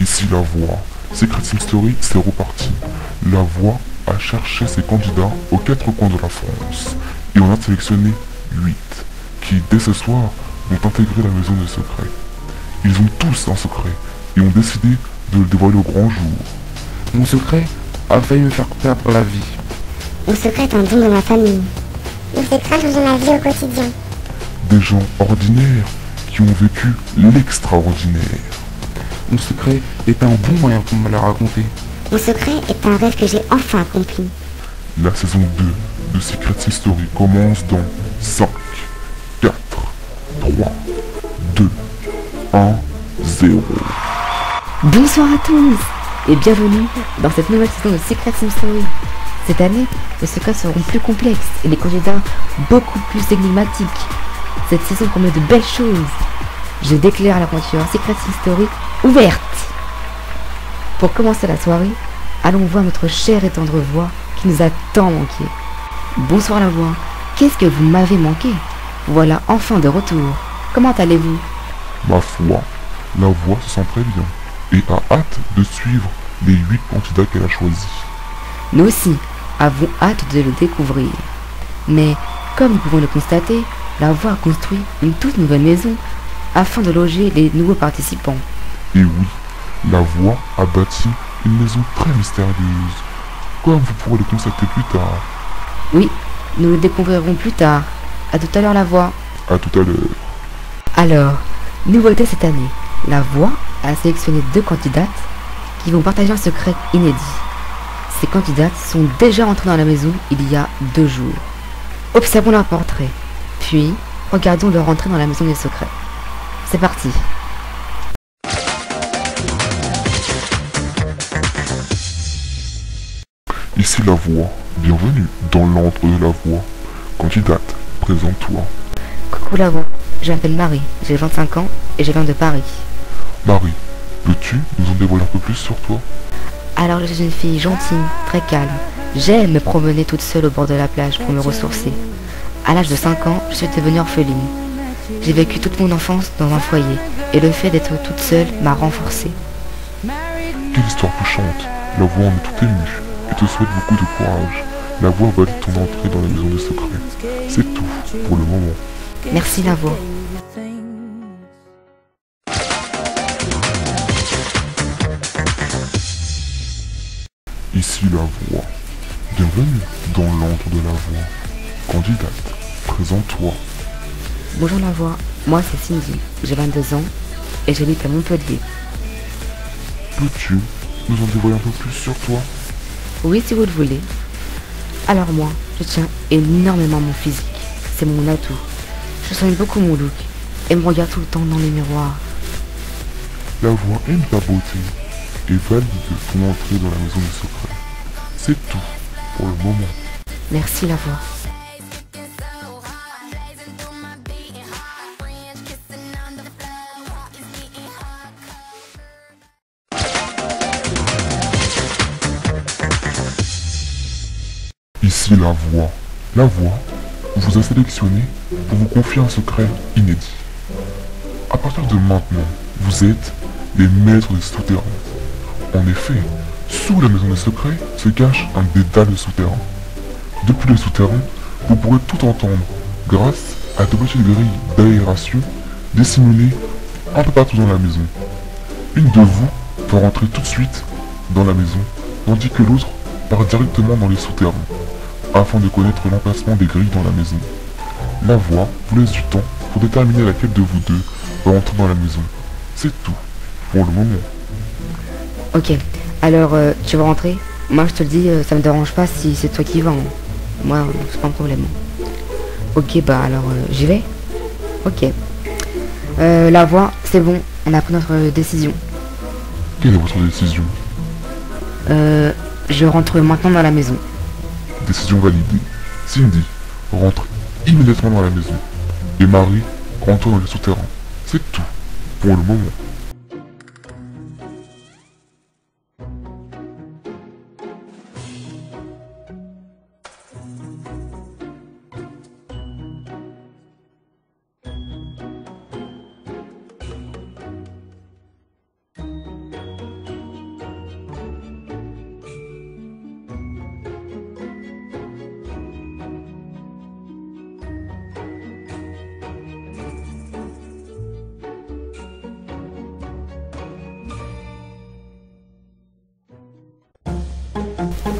Ici la voix. Secret Sim Story, c'est reparti. La voix a cherché ses candidats aux quatre coins de la France. Et on a sélectionné 8 qui, dès ce soir, vont intégrer la maison des secrets. Ils ont tous un secret et ont décidé de le dévoiler au grand jour. Mon secret a failli me faire perdre la vie. Mon secret est un don dans ma famille. Il fait changer ma vie au quotidien. Des gens ordinaires qui ont vécu l'extraordinaire. Mon secret est un bon moyen pour me la raconter. Mon secret est un rêve que j'ai enfin accompli. La saison 2 de Secret Sim Story commence dans 5, 4, 3, 2, 1, 0. Bonsoir à tous et bienvenue dans cette nouvelle saison de Secret Sim Story. Cette année, les secrets seront plus complexes et les candidats beaucoup plus énigmatiques. Cette saison promet de belles choses. Je déclare l'aventure Secret Sim Story ouverte. Pour commencer la soirée, allons voir notre chère et tendre voix qui nous a tant manqué. Bonsoir la voix, qu'est-ce que vous m'avez manqué? Voilà enfin de retour. Comment allez-vous? Ma foi, la voix se sent très bien et a hâte de suivre les 8 candidats qu'elle a choisis. Nous aussi avons hâte de le découvrir. Mais comme nous pouvons le constater, la voix a construit une toute nouvelle maison afin de loger les nouveaux participants. Et oui, la voix a bâti une maison très mystérieuse, comme vous pourrez le constater plus tard. Oui, nous le découvrirons plus tard. À tout à l'heure la voix. À tout à l'heure. Alors, nouveauté cette année, la voix a sélectionné 2 candidates qui vont partager un secret inédit. Ces candidates sont déjà entrées dans la maison il y a 2 jours. Observons leur portrait, puis regardons leur entrée dans la maison des secrets. C'est parti. Ici la voix. Bienvenue dans l'antre de la voix. Candidate, présente-toi. Coucou la voix, je m'appelle Marie, j'ai 25 ans et je viens de Paris. Marie, peux-tu nous en dévoiler un peu plus sur toi? Alors je suis une fille gentille, très calme. J'aime me promener toute seule au bord de la plage pour me ressourcer. À l'âge de 5 ans, je suis devenue orpheline. J'ai vécu toute mon enfance dans un foyer et le fait d'être toute seule m'a renforcée. Quelle histoire touchante. La voix en est tout émue et te souhaite beaucoup de courage. La voix valide ton entrée dans la maison des secrets. C'est tout pour le moment. Merci la voix. Ici la voix. Bienvenue dans l'antre de la voix. Candidate, présente-toi. Bonjour la voix, moi c'est Cindy, j'ai 22 ans et j'habite à Montpellier. Peux-tu nous en dévoiler un peu plus sur toi? Oui si vous le voulez. Alors moi, je tiens énormément à mon physique, c'est mon atout. Je soigne beaucoup mon look et me regarde tout le temps dans les miroirs. La voix aime ta beauté et valide ton entrée dans la maison des secrets. C'est tout pour le moment. Merci la voix. Ici la voix. La voix vous a sélectionné pour vous confier un secret inédit. À partir de maintenant, vous êtes les maîtres des souterrains. En effet, sous la maison des secrets se cache un dédale souterrain. Depuis le souterrain, vous pourrez tout entendre grâce à de petites grilles d'aération dissimulées un peu partout dans la maison. Une de vous va rentrer tout de suite dans la maison, tandis que l'autre part directement dans les souterrains, afin de connaître l'emplacement des grilles dans la maison. La voix vous laisse du temps pour déterminer laquelle de vous deux va entrer dans la maison. C'est tout pour le moment. Ok, alors tu vas rentrer? Moi je te le dis, ça me dérange pas si c'est toi qui vas. Hein. Moi, c'est pas un problème. Ok, bah alors j'y vais. Ok. La voix, c'est bon, on a pris notre décision. Quelle est votre décision? Je rentre maintenant dans la maison. Décision validée. Cindy rentre immédiatement dans la maison. Et Marie rentre dans le souterrain. C'est tout pour le moment.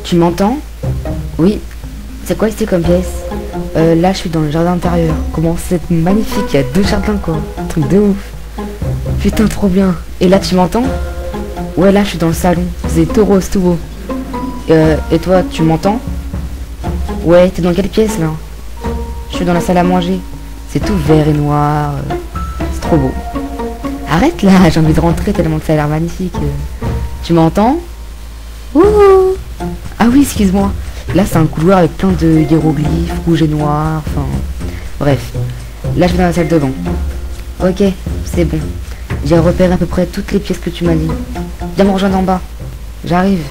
Tu m'entends? Oui. C'est quoi ici comme pièce? Là je suis dans le jardin intérieur. Comment c'est magnifique, il y a 2 jardins quoi. Truc de ouf. Putain trop bien. Et là tu m'entends? Ouais là je suis dans le salon. C'est tout rose, tout beau. Et toi tu m'entends? Ouais, t'es dans quelle pièce là? Je suis dans la salle à manger. C'est tout vert et noir. C'est trop beau. Arrête là, j'ai envie de rentrer tellement que ça a l'air magnifique. Tu m'entends? Ouh. Ah oui, excuse-moi. Là c'est un couloir avec plein de hiéroglyphes, rouge et noir, enfin... Bref. Là je vais dans la salle de bain. Ok, c'est bon. J'ai repéré à peu près toutes les pièces que tu m'as dit. Viens me rejoindre en bas. J'arrive.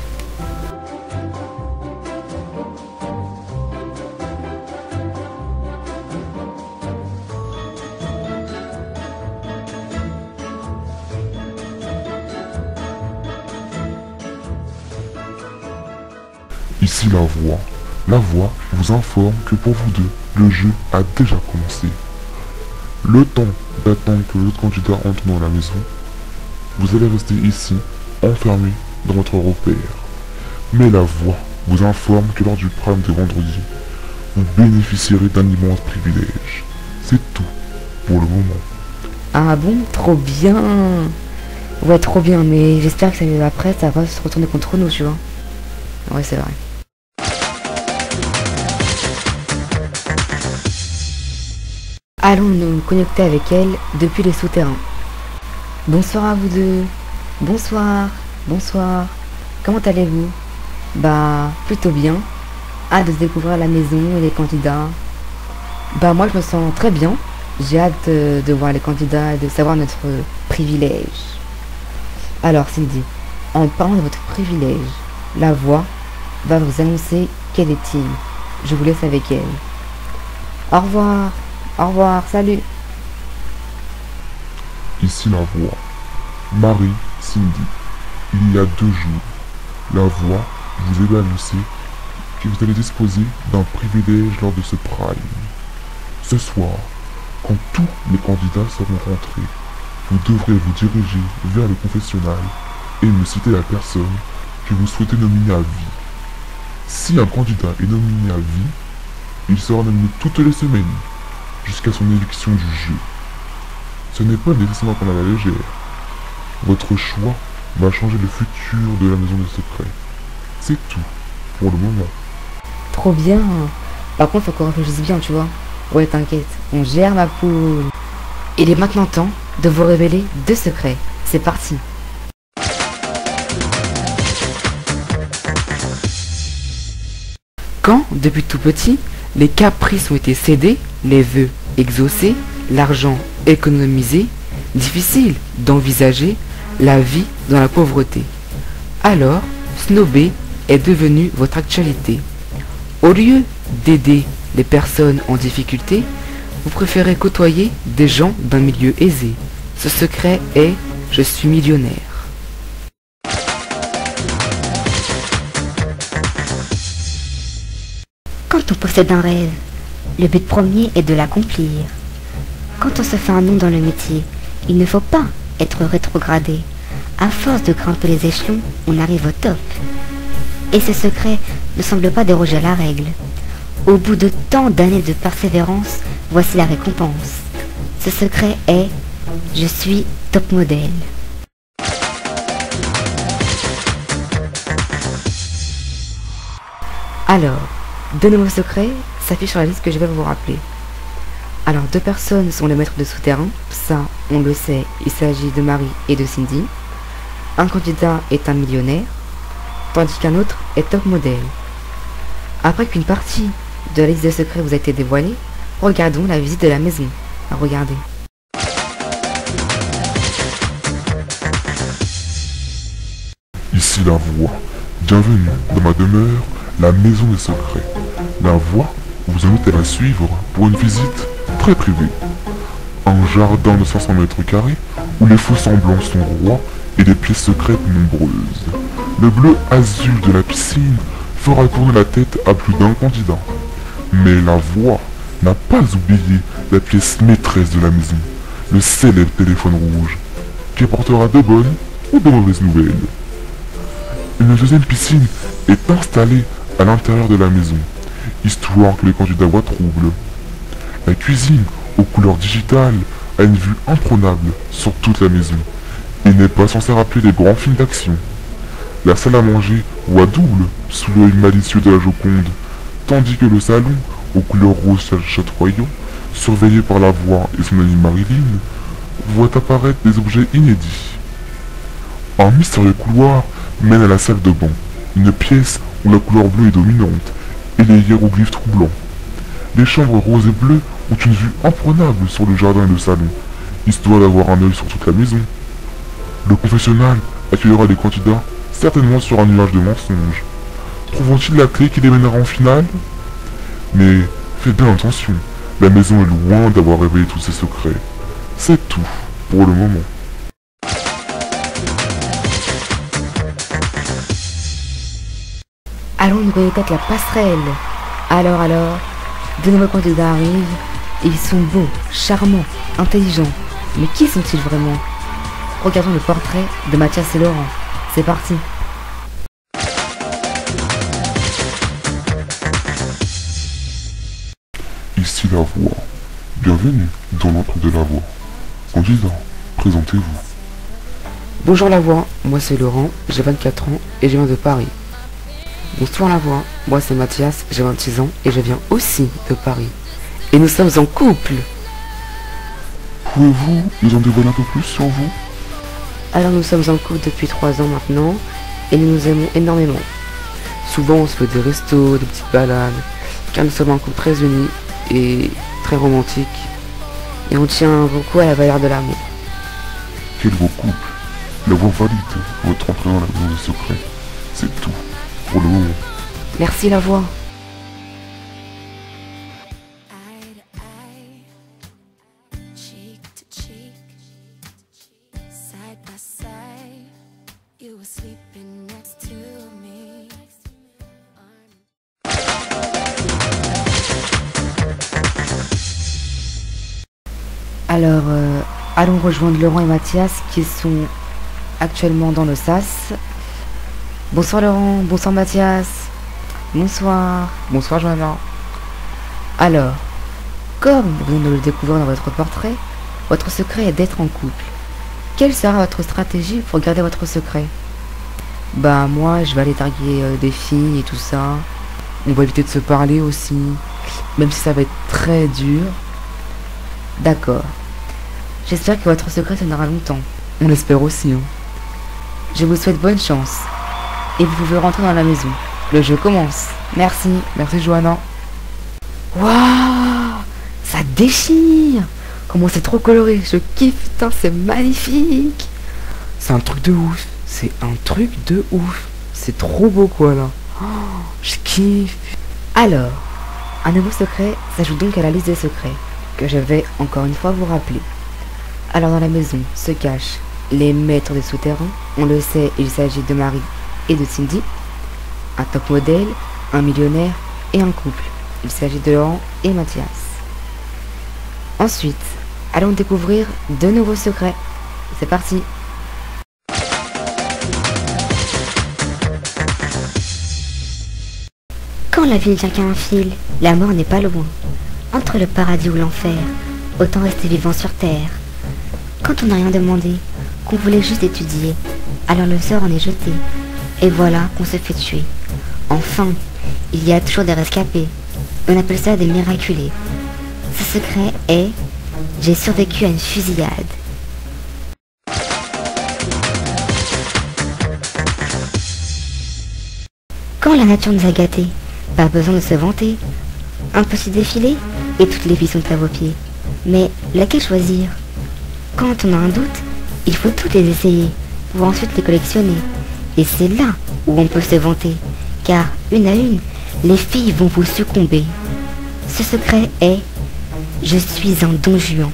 Ici la voix. La voix vous informe que pour vous deux, le jeu a déjà commencé. Le temps d'attendre que l'autre candidat entre dans la maison, vous allez rester ici, enfermé dans votre repère. Mais la voix vous informe que lors du prime de vendredi, vous bénéficierez d'un immense privilège. C'est tout pour le moment. Ah bon? Trop bien. Ouais, trop bien, mais j'espère que après ça va se retourner contre nous, tu vois. Ouais, c'est vrai. Allons nous connecter avec elle depuis les souterrains. Bonsoir à vous deux. Bonsoir. Bonsoir. Comment allez-vous? Bah, plutôt bien. Hâte de découvrir la maison et les candidats. Bah, moi je me sens très bien. J'ai hâte de voir les candidats et de savoir notre privilège. Alors, Cindy, en parlant de votre privilège, la voix va vous annoncer quel est-il. Je vous laisse avec elle. Au revoir. Au revoir, salut. Ici la voix. Marie, Cindy. Il y a 2 jours, la voix vous avait annoncé que vous allez disposer d'un privilège lors de ce prime. Ce soir, quand tous les candidats seront rentrés, vous devrez vous diriger vers le confessionnal et me citer la personne que vous souhaitez nominer à vie. Si un candidat est nominé à vie, il sera nominé toutes les semaines jusqu'à son élection du jeu. Ce n'est pas nécessairement qu'on a la légère. Votre choix va changer le futur de la maison des secrets. C'est tout pour le moment. Trop bien. Par contre, faut qu'on réfléchisse bien, tu vois. Ouais, t'inquiète, on gère ma poule. Il est maintenant temps de vous révéler 2 secrets. C'est parti. Quand, depuis tout petit, les caprices ont été cédés, les vœux exaucés, l'argent économisé, difficile d'envisager la vie dans la pauvreté. Alors, Snobé est devenu votre actualité. Au lieu d'aider les personnes en difficulté, vous préférez côtoyer des gens d'un milieu aisé. Ce secret est « Je suis millionnaire ». Quand on possède un rêve, le but premier est de l'accomplir. Quand on se fait un nom dans le métier, il ne faut pas être rétrogradé. À force de grimper les échelons, on arrive au top. Et ce secret ne semble pas déroger à la règle. Au bout de tant d'années de persévérance, voici la récompense. Ce secret est « Je suis top modèle ». Alors, 2 nouveaux secrets s'affichent sur la liste que je vais vous rappeler. Alors, 2 personnes sont les maîtres de souterrain. Ça, on le sait, il s'agit de Marie et de Cindy. Un candidat est un millionnaire, tandis qu'un autre est top modèle. Après qu'une partie de la liste des secrets vous a été dévoilée, regardons la visite de la maison. Regardez. Ici la voix. Bienvenue dans ma demeure, la maison des secrets. La voix vous invite à la suivre pour une visite très privée. Un jardin de 500 mètres carrés où les faux semblants sont rois et des pièces secrètes nombreuses. Le bleu azur de la piscine fera tourner la tête à plus d'un candidat. Mais la voix n'a pas oublié la pièce maîtresse de la maison, le célèbre téléphone rouge, qui apportera de bonnes ou de mauvaises nouvelles. Une deuxième piscine est installée à l'intérieur de la maison, histoire que les candidats voient trouble. La cuisine, aux couleurs digitales, a une vue imprenable sur toute la maison, et n'est pas censée rappeler les grands films d'action. La salle à manger voit double sous l'œil malicieux de la Joconde, tandis que le salon, aux couleurs roses chatoyants, surveillé par la voix et son amie Marilyn, voit apparaître des objets inédits. Un mystérieux couloir mène à la salle de bain, une pièce où la couleur bleue est dominante et les hiéroglyphes troublants. Les chambres roses et bleues ont une vue imprenable sur le jardin et le salon, histoire d'avoir un œil sur toute la maison. Le confessionnal accueillera les candidats certainement sur un nuage de mensonges. Trouveront-ils la clé qui les mènera en finale? Mais faites bien attention, la maison est loin d'avoir révélé tous ses secrets. C'est tout pour le moment. Allons nous peut-être la passerelle. Alors, de nouveaux candidats arrivent. Ils sont beaux, charmants, intelligents. Mais qui sont-ils vraiment? Regardons le portrait de Mathias et Laurent. C'est parti. Ici la voix. Bienvenue dans l'entre de la voix. Candidat, présentez-vous. Bonjour la voix, moi c'est Laurent, j'ai 24 ans et je viens de Paris. Bonsoir la voix, moi c'est Mathias, j'ai 26 ans et je viens aussi de Paris. Et nous sommes en couple. Pouvez-vous nous en dévoiler un peu plus sur vous? Alors nous sommes en couple depuis 3 ans maintenant et nous nous aimons énormément. Souvent on se fait des restos, des petites balades, car nous sommes un couple très unis et très romantique. Et on tient beaucoup à la valeur de l'amour. Quel beau couple. La voix valide votre entrée dans la maison des secrets. C'est tout pour le moment. Merci la voix. Eye to eye, cheek to cheek, side by side, you were sleeping next to me. Alors, allons rejoindre Laurent et Mathias qui sont actuellement dans le SAS. Bonsoir Laurent, bonsoir Mathias. Bonsoir. Bonsoir Johanna. Alors, comme vous venez de le découvrir dans votre portrait, votre secret est d'être en couple. Quelle sera votre stratégie pour garder votre secret? Bah moi, je vais aller targuer des filles et tout ça. On va éviter de se parler aussi, même si ça va être très dur. D'accord. J'espère que votre secret tiendra longtemps. On l'espère aussi. Hein. Je vous souhaite bonne chance. Et vous pouvez rentrer dans la maison. Le jeu commence. Merci. Merci Johanna. Waouh, ça déchire. Comment c'est trop coloré. Je kiffe, putain, c'est magnifique. C'est un truc de ouf. C'est un truc de ouf. C'est trop beau quoi là. Oh, je kiffe. Alors, un nouveau secret s'ajoute donc à la liste des secrets que je vais encore une fois vous rappeler. Alors dans la maison se cachent les maîtres des souterrains. On le sait, il s'agit de Marie et de Cindy. Un top modèle, un millionnaire et un couple. Il s'agit de Laurent et Mathias. Ensuite, allons découvrir de nouveaux secrets. C'est parti. Quand la vie ne tient qu'à un fil, la mort n'est pas loin. Entre le paradis ou l'enfer, autant rester vivant sur terre. Quand on n'a rien demandé, qu'on voulait juste étudier, alors le sort en est jeté. Et voilà qu'on se fait tuer. Enfin, il y a toujours des rescapés. On appelle ça des miraculés. Ce secret est: j'ai survécu à une fusillade. Quand la nature nous a gâtés, pas besoin de se vanter. Un petit défilé et toutes les vies sont à vos pieds. Mais laquelle choisir? Quand on a un doute, il faut toutes les essayer pour ensuite les collectionner. Et c'est là où on peut se vanter, car une à une, les filles vont vous succomber. Ce secret est: je suis un Don Juan.